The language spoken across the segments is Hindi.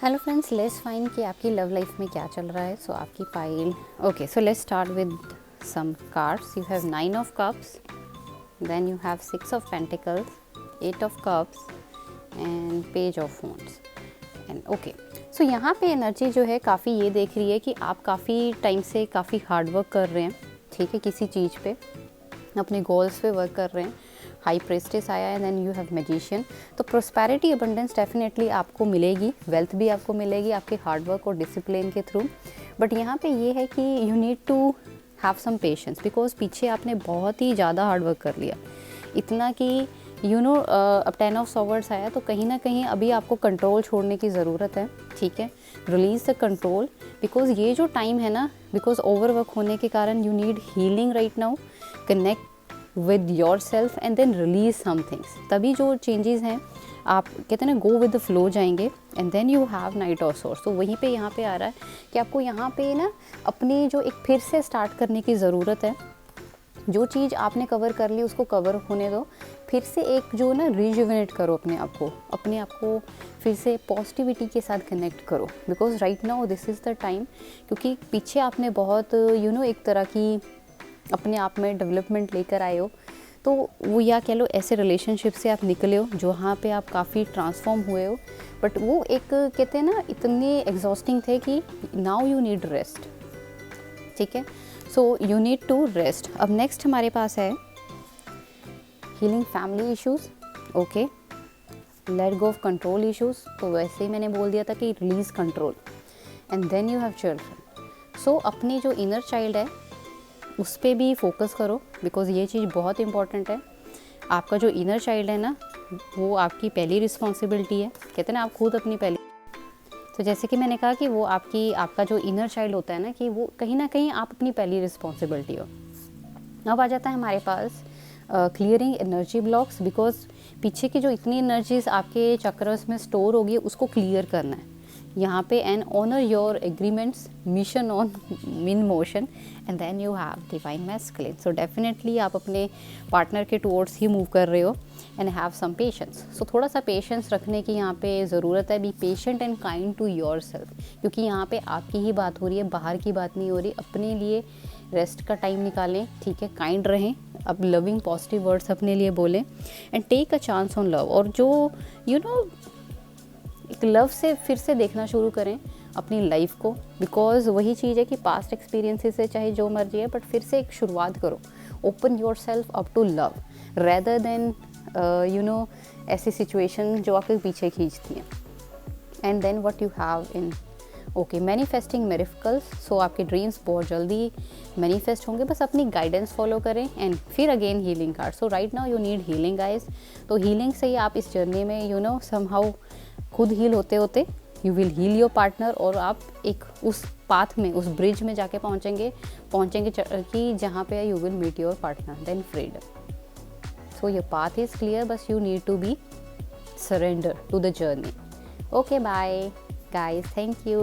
हेलो फ्रेंड्स, लेट्स फाइंड कि आपकी लव लाइफ में क्या चल रहा है. सो आपकी file. Okay, so let's start with some cards. You have 9 of cups, then you have 6 of pentacles, 8 of cups and page of wands. And okay, so यहाँ पे एनर्जी जो है काफ़ी ये देख रही है कि आप काफ़ी टाइम से काफ़ी हार्ड वर्क कर रहे हैं. ठीक है, किसी चीज़ पे अपने गोल्स पे वर्क कर रहे हैं. हाई प्रेस्टेस आया है, देन यू हैव मैजिशियन. तो प्रोस्पेरिटी अबंडेंस डेफिनेटली आपको मिलेगी, वेल्थ भी आपको मिलेगी आपके हार्ड वर्क और डिसिप्लिन के थ्रू. बट यहाँ पे ये है कि you need to have some patience, because पीछे आपने बहुत ही ज़्यादा हार्ड वर्क कर लिया, इतना कि अब 10 ऑफ सॉवर्ड्स आया. तो कहीं ना कहीं अभी आपको कंट्रोल छोड़ने की ज़रूरत है. ठीक है, रिलीज द कंट्रोल, बिकॉज ये जो टाइम है ना, बिकॉज ओवर वर्क होने के कारण you need healing right now. Connect with yourself and then release some things. तभी जो changes हैं आप कहते हैं ना go with the flow जाएंगे. and then you have Knight of Swords. तो वहीं पे यहाँ पे आ रहा है कि आपको यहाँ पे ना अपनी जो एक फिर से स्टार्ट करने की ज़रूरत है. जो चीज़ आपने कवर कर ली उसको कवर होने दो, फिर से एक जो ना रिजुविनेट करो अपने आप को फिर से पॉजिटिविटी के साथ कनेक्ट करो. Because right now this is the time, क्योंकि पीछे आपने बहुत एक तरह की अपने आप में डेवलपमेंट लेकर आए हो. तो वो या कह लो ऐसे रिलेशनशिप से आप निकले हो जहाँ पे आप काफ़ी ट्रांसफॉर्म हुए हो. बट वो एक कहते हैं ना इतने एग्जॉस्टिंग थे कि नाउ यू नीड रेस्ट. ठीक है, so you need to rest. अब नेक्स्ट हमारे पास है healing family issues. Okay, let go of control issues. तो वैसे ही मैंने बोल दिया था कि release control. And then you have children. So अपनी जो इनर चाइल्ड है उस पर भी फोकस करो, बिकॉज़ ये चीज़ बहुत इंपॉर्टेंट है. आपका जो इनर चाइल्ड है ना, वो आपकी पहली रिस्पॉन्सिबिलिटी है. कहते हैं ना आप खुद अपनी पहली. तो जैसे कि मैंने कहा कि वो आपका जो इनर चाइल्ड होता है ना, कि वो कहीं ना कहीं आप अपनी पहली रिस्पॉन्सिबिलिटी हो. अब आ जाता है हमारे पास क्लियरिंग एनर्जी ब्लॉक्स, बिकॉज पीछे की जो इतनी एनर्जीज आपके चक्रस में स्टोर होगी उसको क्लियर करना है यहाँ पे. And honour your agreements, mission on in motion, and then you have divine masculine. So definitely आप अपने पार्टनर के टुवर्ड्स ही मूव कर रहे हो. And have some patience. So थोड़ा सा पेशेंस रखने की यहाँ पे ज़रूरत है. Be patient and kind to yourself, क्योंकि यहाँ पे आपकी ही बात हो रही है, बाहर की बात नहीं हो रही. अपने लिए रेस्ट का टाइम निकालें. ठीक है, काइंड रहें, अब लविंग पॉजिटिव वर्ड्स अपने लिए बोलें. And take a chance on love. और जो एक लव से फिर से देखना शुरू करें अपनी लाइफ को, बिकॉज वही चीज़ है कि पास्ट एक्सपीरियंसेस से चाहे जो मर्जी है, बट फिर से एक शुरुआत करो. Open yourself up to love rather than ऐसी सिचुएशन जो आपके पीछे खींचती हैं. And then what you have in okay manifesting miracles. So आपके ड्रीम्स बहुत जल्दी मैनिफेस्ट होंगे, बस अपनी गाइडेंस फॉलो करें. एंड फिर again healing card. So right now you need healing guys. तो हीलिंग से ही आप इस जर्नी में समहाउ खुद हील होते होते you will heal your partner. और आप एक उस पाथ में, उस ब्रिज में जाके पहुँचेंगे कि जहाँ पे you will meet your partner, then freedom. So your path is clear, बस you need to be surrender to the journey. Okay, bye guys, thank you.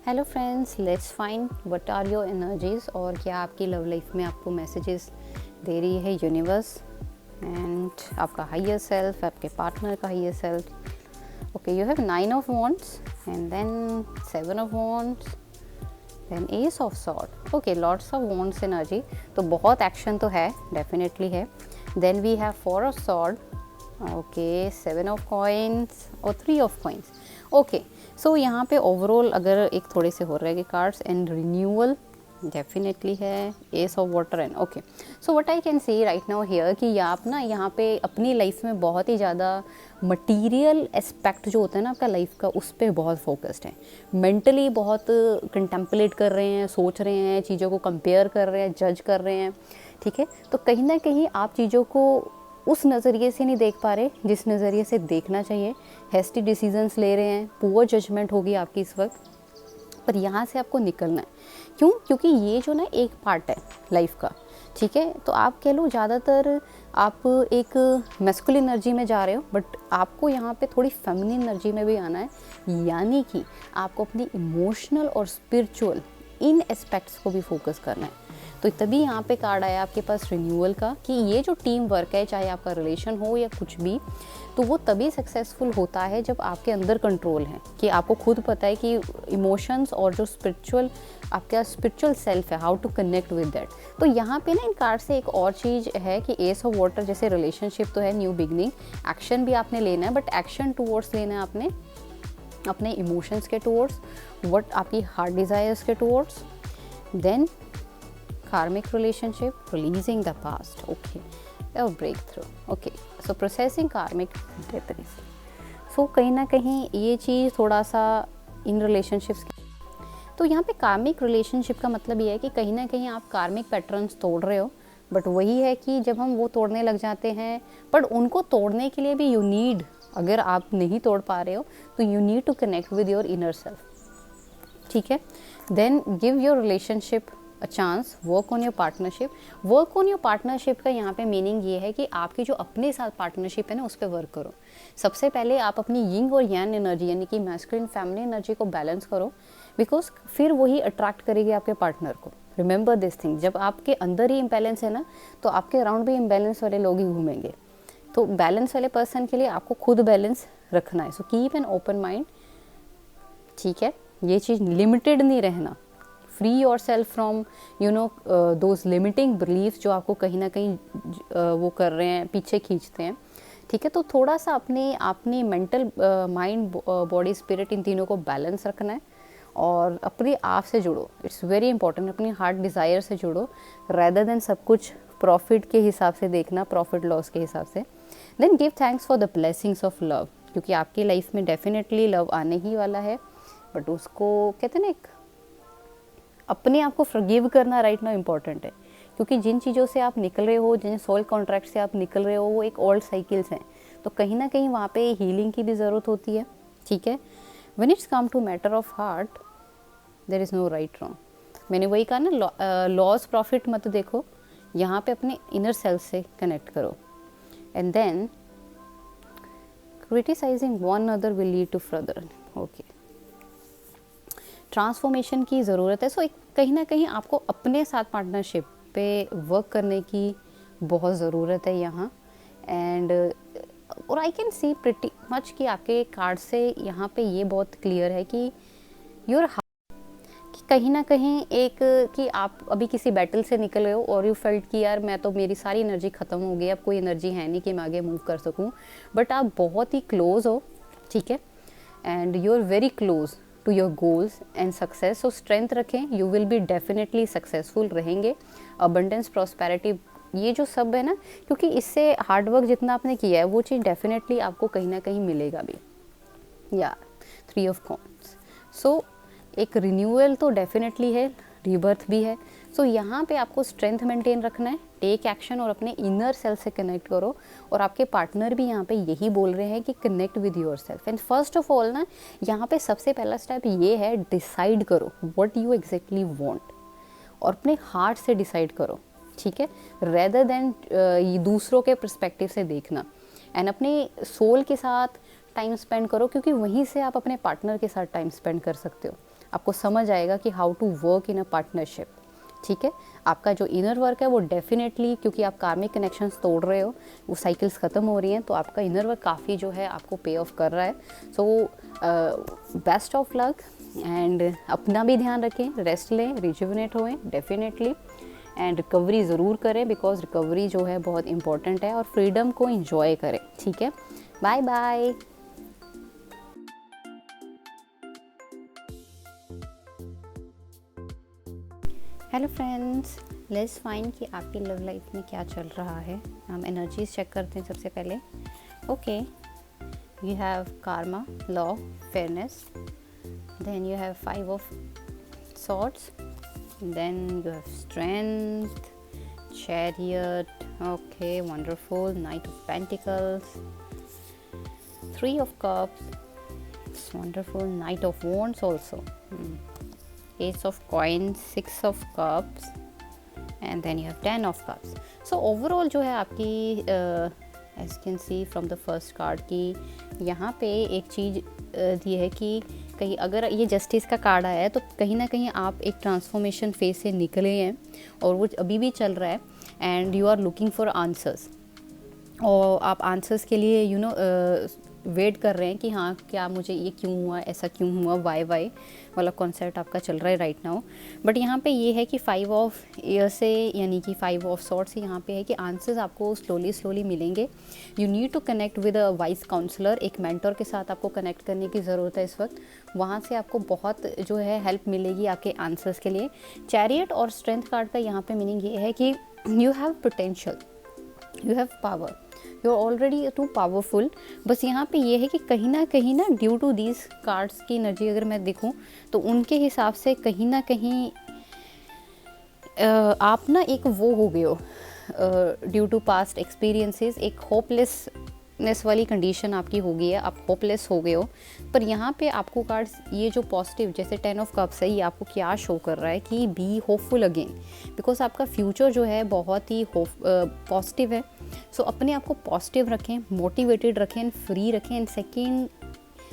Hello friends, let's find what are your energies. और क्या आपकी लव लाइफ में आपको मैसेजेस दे रही है यूनिवर्स. एंड आपका हायर सेल्फ, आपके पार्टनर का higher self. Okay, you have 9 of wands and then 7 of wands, then ace of sword. Okay, lots of wands energy. तो बहुत एक्शन तो है, डेफिनेटली है. Then we have 4 of sword. Okay, 7 of coins और 3 ऑफ कॉइन्स. ओके, सो यहाँ पे ओवरऑल अगर एक थोड़े से हो रहे हैं कार्ड्स. एंड रिन्यूअल डेफिनेटली है, S of water. And okay, so what I can see right now here कि आप ना यहाँ पे अपनी लाइफ में बहुत ही ज़्यादा मटीरियल एस्पेक्ट जो होता है ना आपका लाइफ का, उस पर बहुत फोकस्ड है. मेंटली बहुत कंटेम्पलेट कर रहे हैं, सोच रहे हैं, चीज़ों को कंपेयर कर रहे हैं, जज कर रहे हैं. ठीक है, तो कहीं ना कहीं आप चीज़ों को उस नज़रिए से नहीं देख पा रहे जिस नज़रिए से देखना चाहिए. हेस्टी डिसीजंस ले रहे हैं, पुअर जजमेंट होगी आपकी इस वक्त. पर यहाँ से आपको निकलना है. क्यों? क्योंकि ये जो ना एक पार्ट है लाइफ का. ठीक है, तो आप कह लो ज़्यादातर आप एक मैस्कुलिन एनर्जी में जा रहे हो, बट आपको यहाँ पे थोड़ी फेमिनिन एनर्जी में भी आना है. यानी कि आपको अपनी इमोशनल और स्पिरिचुअल इन एस्पेक्ट्स को भी फोकस करना है. तो तभी यहाँ पे कार्ड आया आपके पास रिन्यूअल का, कि ये जो टीम वर्क है, चाहे आपका रिलेशन हो या कुछ भी, तो वो तभी सक्सेसफुल होता है जब आपके अंदर कंट्रोल है, कि आपको खुद पता है कि इमोशंस और जो स्पिरिचुअल आपका स्पिरिचुअल सेल्फ है, how to connect with that. तो यहाँ पे ना इन कार्ड से एक और चीज़ है कि एस ऑफ वाटर, जैसे रिलेशनशिप तो है न्यू बिगनिंग, एक्शन भी आपने लेना है, बट एक्शन टूवर्ड्स लेना है आपने अपने इमोशंस के टूवर्ड्स, व्हाट आपकी हार्ट डिज़ायर्स के towards. Then karmic relationship, releasing the past, okay, or breakthrough, okay, so processing karmic debris। so कहीं ना कहीं ये चीज़ थोड़ा सा इन रिलेशनशिप्स, तो यहाँ पे कार्मिक रिलेशनशिप का मतलब ये है कि कहीं ना कहीं आप कार्मिक पैटर्न्स तोड़ रहे हो, बट वही है कि जब हम वो तोड़ने लग जाते हैं, बट उनको तोड़ने के लिए भी यू नीड, अगर आप नहीं तोड़ पा रहे हो तो you need to connect with your inner self, ठीक है। Then give your relationship a chance, work on your partnership. Work on your partnership का यहाँ पे मीनिंग ये है कि आपकी जो अपने साथ पार्टनरशिप है ना, उस पर वर्क करो। सबसे पहले आप अपनी यिंग और यांग एनर्जी, यानी कि मैस्कुलिन फेमिनिन एनर्जी को बैलेंस करो, बिकॉज फिर वही अट्रैक्ट करेगी आपके पार्टनर को। रिमेंबर दिस थिंग, जब आपके अंदर ही इम्बैलेंस है ना, तो आपके अराउंड भी इम्बैलेंस वाले लोग ही घूमेंगे। तो बैलेंस वाले पर्सन के लिए आपको खुद बैलेंस रखना है। So keep an open mind, ठीक है। ये चीज़ लिमिटेड नहीं रहना, free your self from those limiting belief जो आपको कहीं ना कहीं वो कर रहे हैं, पीछे खींचते हैं, ठीक है। तो थोड़ा सा अपनी मेंटल, माइंड, बॉडी, स्पिरिट, इन तीनों को बैलेंस रखना है और अपने आप से जुड़ो। इट्स वेरी इंपॉर्टेंट, अपनी हार्ट डिज़ायर से जुड़ो, रैदर देन सब कुछ प्रॉफिट के हिसाब से देखना, प्रॉफिट लॉस के हिसाब से। Then give thanks for the blessings of love, क्योंकि आपकी लाइफ में डेफिनेटली लव आने ही वाला है, बट उसको कहते हैं ना, एक अपने आप को फॉरगिव करना राइट नाउ इम्पॉर्टेंट है, क्योंकि जिन चीज़ों से आप निकल रहे हो, जिन सोल कॉन्ट्रैक्ट से आप निकल रहे हो, वो एक ओल्ड साइकिल्स हैं, तो कहीं ना कहीं वहाँ पे हीलिंग की भी ज़रूरत होती है, ठीक है। When it's come to matter of heart, there is no right wrong. मैंने वही कहा ना, लॉस प्रॉफिट मत देखो, यहाँ पे अपने इनर सेल्फ से कनेक्ट करो। And then criticising one other will lead to further, okay. Transformation की ज़रूरत है। सो कहीं ना कहीं आपको अपने साथ पार्टनरशिप पे वर्क करने की बहुत ज़रूरत है यहाँ। एंड और I can see pretty much कि आपके कार्ड से यहाँ पे ये बहुत क्लियर है कि योर कि कहीं ना कहीं एक कि आप अभी किसी बैटल से निकल रहे हो और यू फेल्ट कि यार मैं तो, मेरी सारी एनर्जी ख़त्म हो गई, अब कोई एनर्जी है नहीं कि मैं आगे मूव कर सकूँ, बट आप बहुत ही क्लोज हो, ठीक है, and you are very close to your goals and success. So strength रखें, you will be definitely successful रहेंगे। अबंडेंस, प्रॉस्पेरिटी, ये जो सब है ना, क्योंकि इससे हार्डवर्क जितना आपने किया है वो चीज़ डेफिनेटली आपको कहीं ना कहीं मिलेगा भी। या 3 ऑफ कॉइंस, सो एक रिन्यूअल तो डेफिनेटली है, रीबर्थ भी है। सो यहाँ पे आपको स्ट्रेंथ मेंटेन रखना है, टेक एक्शन और अपने इनर सेल्फ से कनेक्ट करो। और आपके पार्टनर भी यहाँ पे यही बोल रहे हैं कि connect with your self. And first of all ना, यहाँ पे सबसे पहला स्टेप ये है, डिसाइड करो व्हाट यू एग्जैक्टली वांट, और अपने हार्ट से डिसाइड करो, ठीक है, रेदर देन दूसरों के पर्सपेक्टिव से देखना। एंड अपने सोल के साथ टाइम स्पेंड करो, क्योंकि वहीं से आप अपने पार्टनर के साथ टाइम स्पेंड कर सकते हो। आपको समझ आएगा कि how to work in a partnership, ठीक है। आपका जो इनर वर्क है वो डेफिनेटली, क्योंकि आप कार्मिक कनेक्शंस तोड़ रहे हो, वो साइकिल्स ख़त्म हो रही हैं, तो आपका इनर वर्क काफ़ी जो है आपको पे ऑफ कर रहा है। So best of luck, and अपना भी ध्यान रखें, रेस्ट लें, रिजुविनेट होएं डेफिनेटली, एंड रिकवरी ज़रूर करें, बिकॉज रिकवरी जो है बहुत इंपॉर्टेंट है, और फ्रीडम को इंजॉय करें, ठीक है। Bye bye. Hello friends, let's find कि आपकी लव लाइफ में क्या चल रहा है। हम एनर्जीज चेक करते हैं सबसे पहले। Okay, you have karma, law, fairness, then you have 5 of swords, then you have strength, chariot, okay, wonderful, knight of pentacles, 3 of cups, it's wonderful, knight of wands also, ace of coins, 6 of cups, and then you have 10 of cups. So overall जो है आपकी as can see from the first card की यहाँ पे एक चीज़ दी है कि कहीं अगर ये जस्टिस का कार्ड आया है तो कहीं ना कहीं आप एक ट्रांसफॉर्मेशन फेज से निकले हैं और वो अभी भी चल रहा है and you are looking for answers, और आप आंसर्स के लिए वेट कर रहे हैं कि हाँ क्या मुझे ये क्यों हुआ, ऐसा क्यों हुआ, वाई वाला कॉन्सेप्ट आपका चल रहा है राइट नाउ। बट यहाँ पे ये है कि 5 ऑफ ईयर से यानी कि 5 ऑफ सॉर्ट से यहाँ पे है कि आंसर्स आपको स्लोली मिलेंगे। You need to connect with a wise counsellor, एक मेंटर के साथ आपको कनेक्ट करने की ज़रूरत है इस वक्त। वहाँ से आपको बहुत जो है हेल्प मिलेगी आपके आंसर्स के लिए। चैरियट और स्ट्रेंथ कार्ड का यहाँ पे मीनिंग ये है कि you have potential, you have power, you are already too powerful. बस यहाँ पे ये है कि कहीं ना ड्यू टू दीज कार्ड्स की एनर्जी अगर मैं देखूँ तो उनके हिसाब से कहीं ना कहीं आप ना एक वो हो गए हो ड्यू टू पास्ट एक्सपीरियंसेस, एक होपलेसनेस वाली कंडीशन आपकी हो गई है, आप होपलेस हो गए हो। पर यहाँ पे आपको कार्ड्स ये जो पॉजिटिव जैसे 10 ऑफ कप्स है, ये आपको क्या शो कर रहा है कि बी होपफुल अगेन, बिकॉज आपका फ्यूचर जो है बहुत ही पॉजिटिव है। सो अपने आप को पॉजिटिव रखें, मोटिवेटेड रखें एंड फ्री रखें। एंड सेकेंड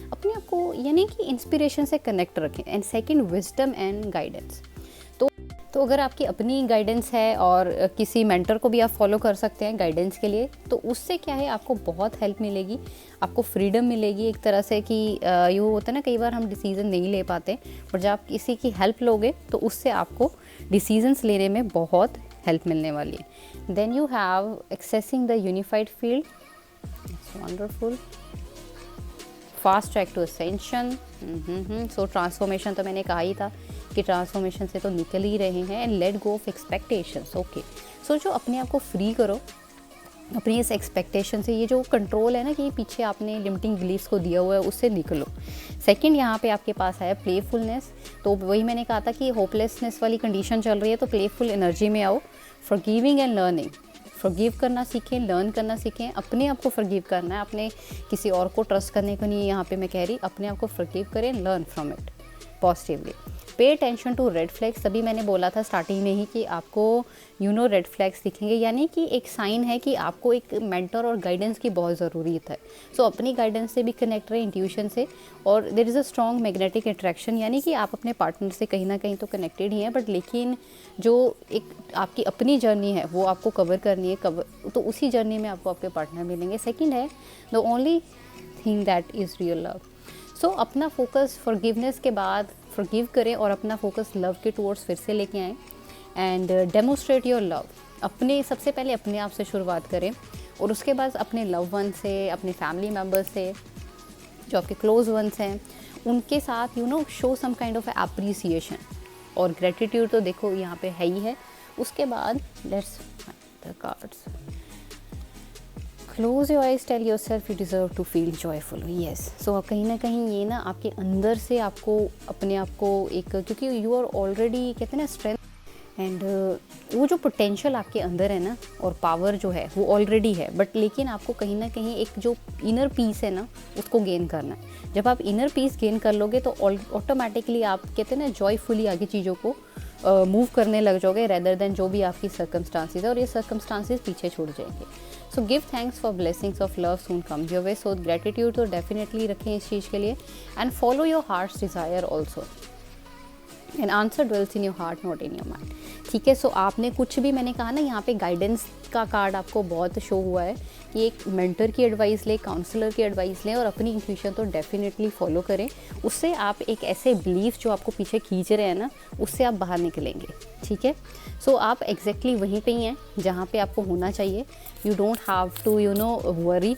अपने आप को यानी कि इंस्पिरेशन से कनेक्ट रखें। And second wisdom and guidance. तो अगर आपकी अपनी गाइडेंस है और किसी मेंटर को भी आप फॉलो कर सकते हैं गाइडेंस के लिए, तो उससे क्या है आपको बहुत हेल्प मिलेगी, आपको फ्रीडम मिलेगी एक तरह से कि यूँ होता है ना कई बार हम डिसीज़न नहीं ले पाते, और जब आप किसी की हेल्प लोगे तो उससे आपको डिसीजंस लेने में बहुत हेल्प मिलने वाली है। Then you have accessing the unified field, it's wonderful, fast track to ascension. So transformation तो मैंने कहा ही था कि ट्रांसफॉर्मेशन से तो निकल ही रहे हैं। And let go of expectations. Okay, so जो अपने आप को फ्री करो अपनी इस एक्सपेक्टेशन से, ये जो कंट्रोल है ना कि पीछे आपने लिमिटिंग बिलीफ्स को दिया हुआ है उससे निकलो। सेकंड यहाँ पे आपके पास है प्लेफुलनेस। तो वही मैंने कहा था कि होपलेसनेस वाली कंडीशन चल रही है, तो प्लेफुल एनर्जी में आओ। फॉरगिविंग एंड लर्निंग, फॉरगिव करना सीखें, लर्न करना सीखें, अपने आप को फॉरगिव करना है, अपने किसी और को ट्रस्ट करने को नहीं है यहाँ पे मैं कह रही, अपने आप को फॉरगिव करें, learn from it positively. Pay attention to red flags, तभी मैंने बोला था स्टार्टिंग में ही कि आपको रेड फ्लैग्स दिखेंगे, यानी कि एक साइन है कि आपको एक मेंटर और गाइडेंस की बहुत ज़रूरत है। सो अपनी गाइडेंस से भी कनेक्ट रहे, इंट्यूशन से। और there is a strong magnetic attraction, यानी कि आप अपने पार्टनर से कहीं ना कहीं तो कनेक्टेड ही हैं, बट लेकिन जो एक आपकी अपनी जर्नी है वो आपको कवर करनी है, तो उसी जर्नी में आपको आपके पार्टनर मिलेंगे। सेकेंड है the only thing that is real love. So अपना फोकस फॉरगिवनेस के बाद फॉरगिव करें और अपना फोकस लव के टुवर्ड्स फिर से लेके आएँ। एंड डेमोस्ट्रेट योर लव, अपने सबसे पहले अपने आप से शुरुआत करें और उसके बाद अपने लव वन से, अपने फैमिली मेम्बर्स से, जो आपके क्लोज वंस हैं उनके साथ show some kind of appreciation और ग्रेटिट्यूड। तो देखो यहाँ पे है ही है। उसके बाद let's find the cards. Close your eyes, tell yourself you deserve to feel joyful. Yes, so कहीं ना कहीं ये ना आपके अंदर से आपको अपने आप को एक, क्योंकि यू आर ऑलरेडी कहते हैं ना स्ट्रेंथ, एंड वो जो पोटेंशियल आपके अंदर है ना और पावर जो है वो ऑलरेडी है, बट लेकिन आपको कहीं ना कहीं एक जो इनर पीस है ना उसको गेन करना है। जब आप इनर पीस गेन कर लोगे तो ऑटोमेटिकली आप कहते हैं ना जॉयफुली आगे चीज़ों को मूव करने लग जाओगे, रेदर देन जो भी आपकी सर्कमस्टांसेस है, और ये सर्कमस्टांसेस पीछे छूट जाएंगे। So give thanks for blessings of love soon come your way. So gratitude तो डेफिनेटली रखें इस चीज़ के लिए। And follow your hearts desire also, and answer dwells in your heart not in your mind. ठीक है, सो आपने कुछ भी, मैंने कहा ना यहाँ पे गाइडेंस का कार्ड आपको बहुत शो हुआ है कि एक मेंटर की एडवाइस लें, काउंसलर की एडवाइस लें और अपनी इंट्यूशन तो डेफिनेटली फॉलो करें। उससे आप एक ऐसे बिलीफ जो आपको पीछे खींच रहे हैं ना उससे आप बाहर निकलेंगे। ठीक है, सो आप एग्जैक्टली वहीं पे ही हैं जहाँ पे आपको होना चाहिए। You don't have to worry,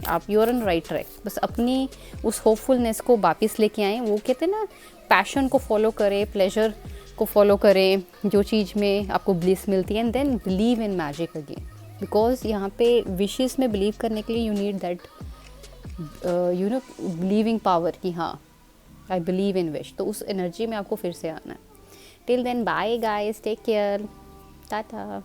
आप you are on right track. बस अपनी उस होपफुलनेस को वापस लेके आएँ। वो कहते हैं ना पैशन को फॉलो करें, प्लेजर को फॉलो करें, जो चीज़ में आपको ब्लिस मिलती है, and then believe in magic again. Because यहाँ पे विशेस में बिलीव करने के लिए you need that believing power कि हाँ आई बिलीव इन विश, तो उस एनर्जी में आपको फिर से आना है। Till then bye guys, take care, Tata.